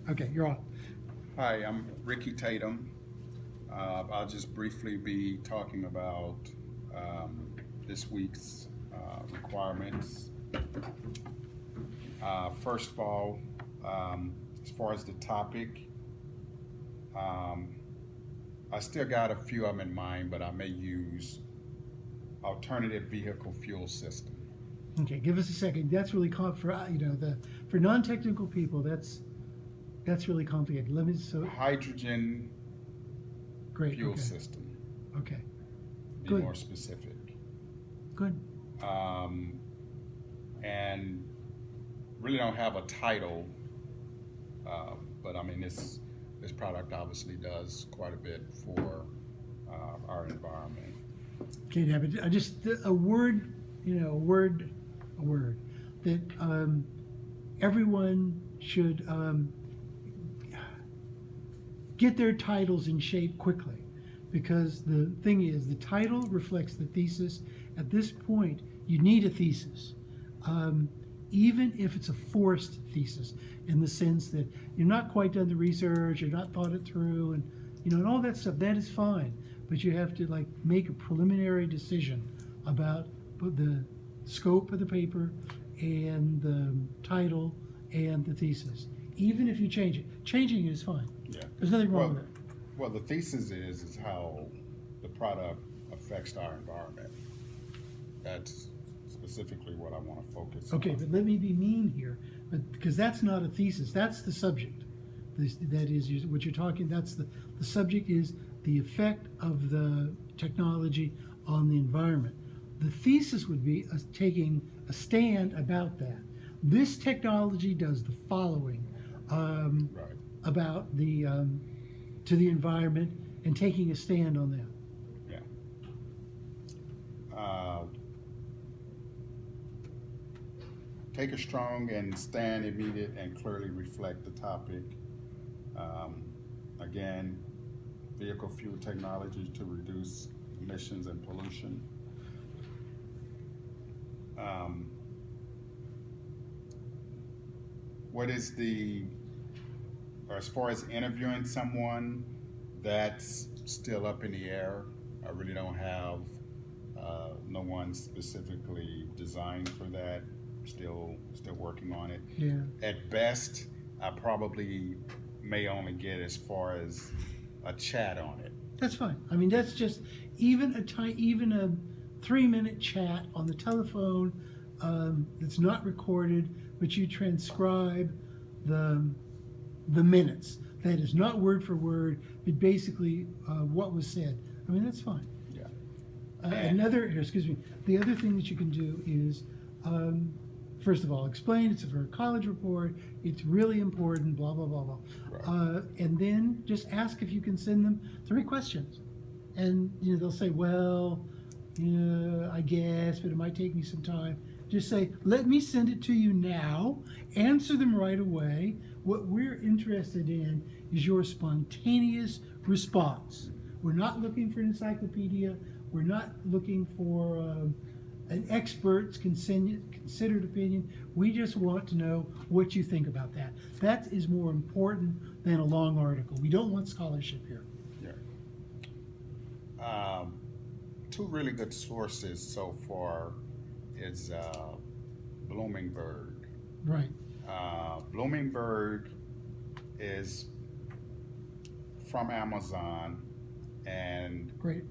Okay, you're on. Hi, I'm Ricky Tatum. I'll just briefly be talking about this week's requirements. First of all, as far as the topic, um, I still got a few of them in mind, but I may use alternative vehicle fuel system. Okay, give us a second. That's really for the for non-technical people. That's really complicated. Let me Hydrogen great. fuel Okay, system, okay, be good, more specific. good. Um, and really don't have a title, but I mean this product obviously does quite a bit for our environment. Okay, now, but I just a word, a word that everyone should get their titles in shape quickly, because the thing is, the title reflects the thesis. At this point, you need a thesis, um, even if it's a forced thesis, in the sense that you're not quite done the research, you're not thought it through, and all that stuff. That is fine, but you have to like make a preliminary decision about the scope of the paper and the title and the thesis. Even if you change it, changing it is fine. Yeah. There's nothing wrong Well, with it. well, the thesis is how the product affects our environment. That's specifically what I want to focus Okay, on. but let me be mean here, but because that's not a thesis, that's the subject. That is what you're talking. That's the subject is the effect of the technology on the environment. The thesis would be taking a stand about that. This technology does the following Right. about the to the environment and taking a stand on that. Yeah. Uh, Take a strong and stand immediate and clearly reflect the topic. Um, Again, vehicle fuel technology to reduce emissions and pollution. Um, what is or as far as interviewing someone, that's still up in the air. I really don't have no one specifically designed for that. Still working on it. Yeah. At best, I probably may only get as far as a chat on it. That's fine. I mean, that's just even even a 3-minute chat on the telephone that's not recorded, but you transcribe the the minutes. That is not word for word, but basically what was said. I mean, that's fine. Yeah. And Excuse me. The other thing that you can do is, first of all, explain it's for a college report. It's really important. Blah blah blah blah. right. And then just ask if you can send them 3 questions, and they'll say, well, I guess, but it might take me some time. Just say, let me send it to you now. Answer them right away. What we're interested in is your spontaneous response. We're not looking for an encyclopedia. We're not looking for an expert's considered opinion. We just want to know what you think about that. That is more important than a long article. We don't want scholarship here. Yeah. Two really good sources so far is Bloomingberg. Right. Bloomingberg is from Amazon, and Great.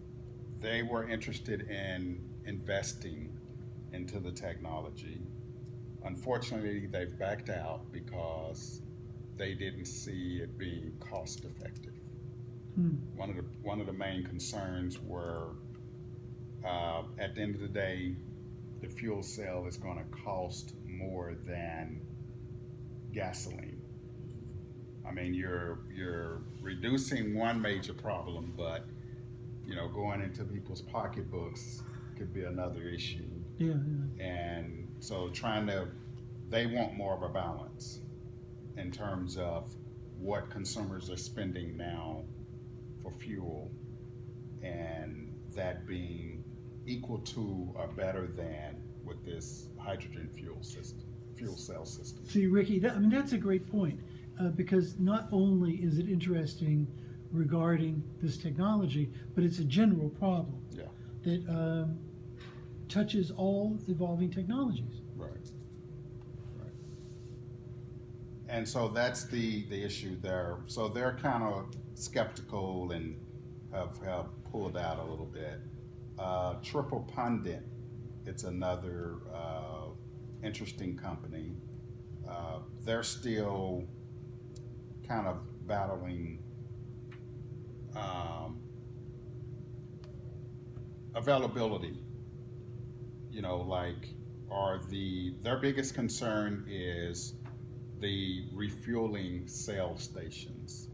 they were interested in investing into the technology. Unfortunately, they've backed out because they didn't see it being cost effective. Hmm. One of the main concerns were at the end of the day, the fuel cell is going to cost more than gasoline. I mean, you're reducing one major problem, but going into people's pocketbooks could be another issue. Yeah. And so they want more of a balance in terms of what consumers are spending now for fuel, and that being equal to or better than with this hydrogen fuel cell system. See, Ricky, I mean, that's a great point. because not only is it interesting regarding this technology, but it's a general problem Yeah, that touches all evolving technologies. right. Right. And so that's the issue there. So they're kind of skeptical and have pulled out a little bit. Triple Pundit, it's another interesting company. They're still kind of battling availability. You know, like, their biggest concern is the refueling cell stations.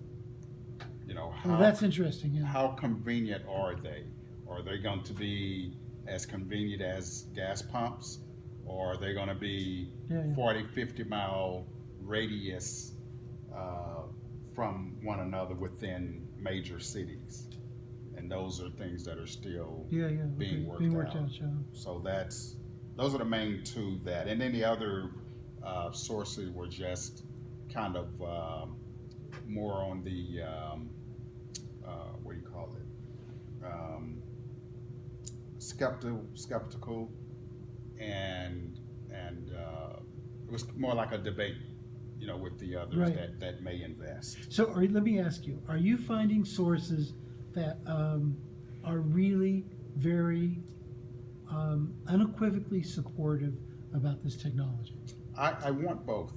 You know, Well, that's interesting. Yeah. how convenient are they? Are they going to be as convenient as gas pumps? Or are they going to be Yeah, yeah. 40, 50 mile radius from one another within major cities? And those are things that are still Yeah, being okay. worked out. Yeah. So those are the main two that, and then the other sources were just kind of more on the what do you call it? Skeptical, and it was more like a debate, you know, with the others Right. that may invest. So let me ask you: are you finding sources that are really very unequivocally supportive about this technology? I want both.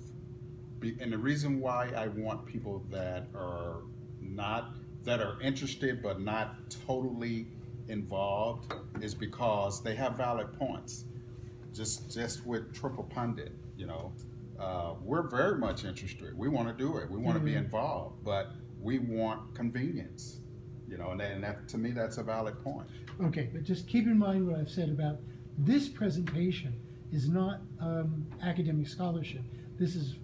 And the reason why I want people that are interested but not totally involved is because they have valid points. Just with Triple Pundit, you know, we're very much interested. We want to do it. We want to be involved, but we want convenience. You know, and that, to me, that's a valid point. Okay, but just keep in mind what I've said about this presentation is not academic scholarship. This is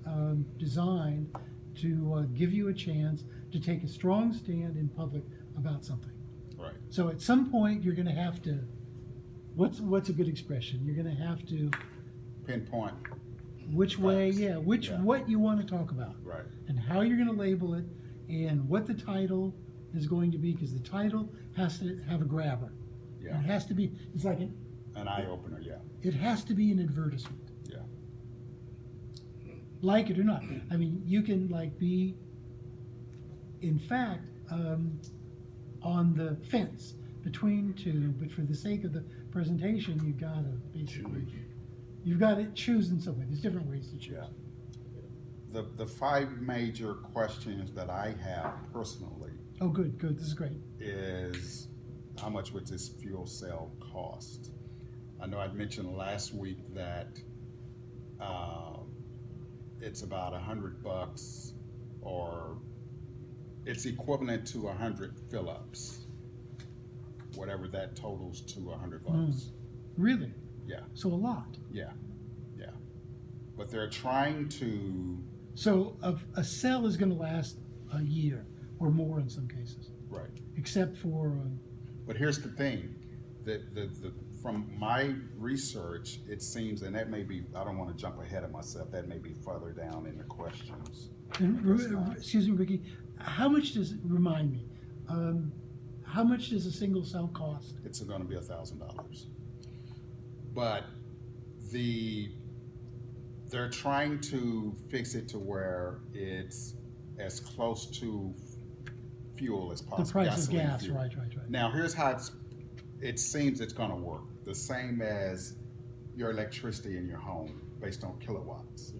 designed to give you a chance to take a strong stand in public about something. Right. So at some point, you're going to have to, what's a good expression? You're going to have to, Pinpoint. which way, Facts. what you want to talk about, Right. and how you're going to label it, and what the title is going to be, because the title has to have a grabber. Yeah. It has to be, it's like An eye opener. Yeah. it has to be an advertisement. Yeah. Like it or not. I mean, you can like be, in fact, on the fence between two, but for the sake of the presentation, you've got to basically, you've got to choose in some way. There's different ways to choose. Yeah. The five major questions that I have personally Oh, good. This is great. is, how much would this fuel cell cost? I know I'd mentioned last week that it's about $100, or it's equivalent to 100 fill-ups, whatever that totals to $100. Really? Yeah, So a lot. yeah. But they're trying to, So a cell is going to last a year or more in some cases, right. except for, But here's the thing, from my research, it seems, and that may be, I don't want to jump ahead of myself, that may be further down in the questions. excuse me, Ricky, how much does, remind me, how much does a single cell cost? It's going to be $1,000. But they're trying to fix it to where it's as close to fuel as possible. The price of gasoline gas, fuel. right. Now, here's how it seems it's going to work. The same as your electricity in your home, based on kilowatts.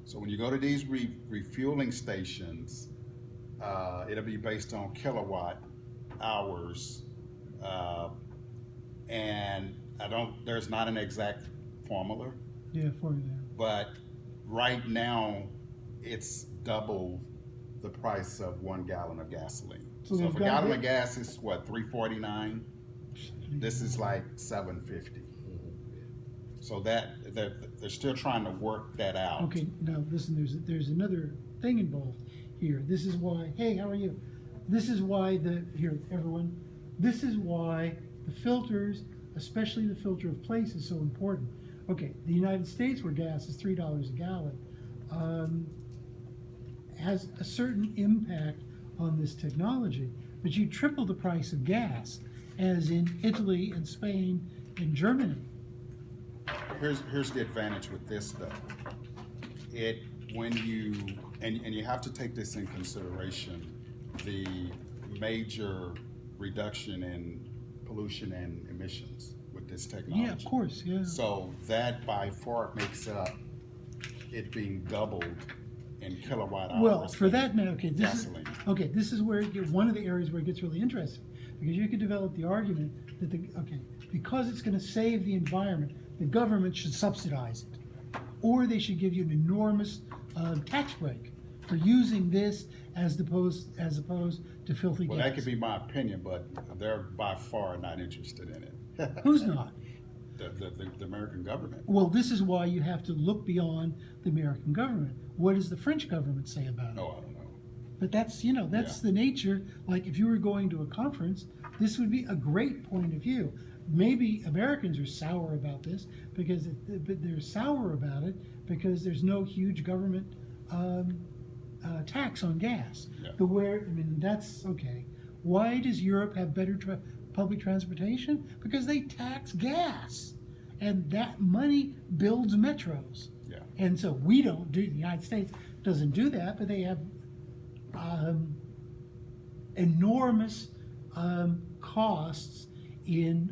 So when you go to these refueling stations, it'll be based on kilowatt hours, and there's not an exact formula, Yeah, for you there. but right now it's double the price of 1 gallon of gasoline. So So they've if a got gallon it- of gas is what, $3.49, this is like $7.50. So that they're still trying to work that out. Okay, now listen, there's another thing involved here. This is why, hey, how are you? This is why everyone, this is why the filters, especially the filter of place, is so important. Okay, the United States, where gas is $3 a gallon, has a certain impact on this technology, but you triple the price of gas, as in Italy and Spain and Germany. Here's the advantage with this though. When you and you have to take this in consideration, the major reduction in pollution and emissions with this technology. Yeah, of course, yeah. So that by far makes up it being doubled in kilowatt hours. Well, for that matter, okay, gasoline. this is where one of the areas where it gets really interesting, because you could develop the argument that because it's going to save the environment, the government should subsidize it, or they should give you an enormous tax break for using this as opposed to filthy Well, gas. that could be my opinion, but they're by far not interested in it. Who's not? The American government. Well, this is why you have to look beyond the American government. What does the French government say about it? No, I don't know. But that's the nature. Like if you were going to a conference, this would be a great point of view. Maybe Americans are sour about this but they're sour about it because there's no huge government tax on gas. Yeah. That's okay. Why does Europe have better public transportation? Because they tax gas, and that money builds metros. Yeah. And so we don't do. The United States doesn't do that, but they have enormous costs in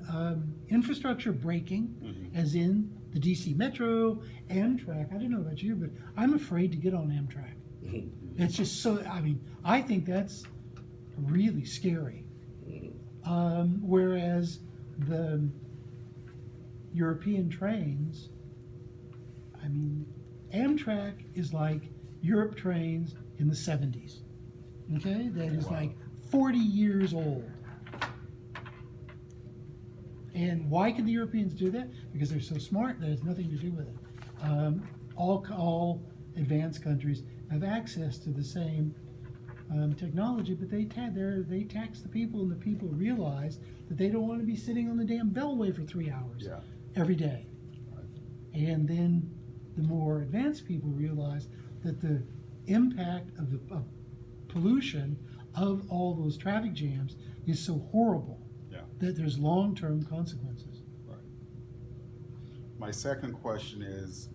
infrastructure breaking, Mm-hmm. as in the DC Metro, Amtrak. I don't know about you, but I'm afraid to get on Amtrak. It's just so. I think that's really scary. Whereas the European trains, Amtrak is like Europe trains in the 70s. Okay? That is Wow. like 40 years old. And why can the Europeans do that? Because they're so smart, that has nothing to do with it. All advanced countries have access to the same technology, but they tax the people, and the people realize that they don't want to be sitting on the damn beltway for 3 hours Yeah. every day. And then the more advanced people realize that the impact of pollution of all those traffic jams is so horrible Yeah. that there's long-term consequences. Right. My second question is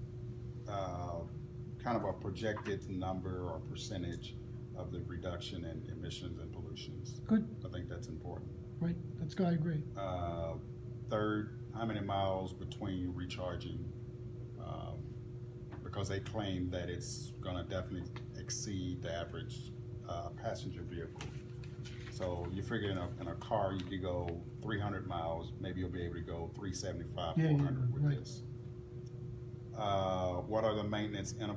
kind of a projected number or percentage of the reduction in emissions and pollutions. Good, I think that's important. right? I agree. Third, how many miles between recharging? Because they claim that it's going to definitely exceed the average passenger vehicle. So you figure in a car you could go 300 miles, maybe you'll be able to go 375, 400 with right. this. What are the maintenance intervals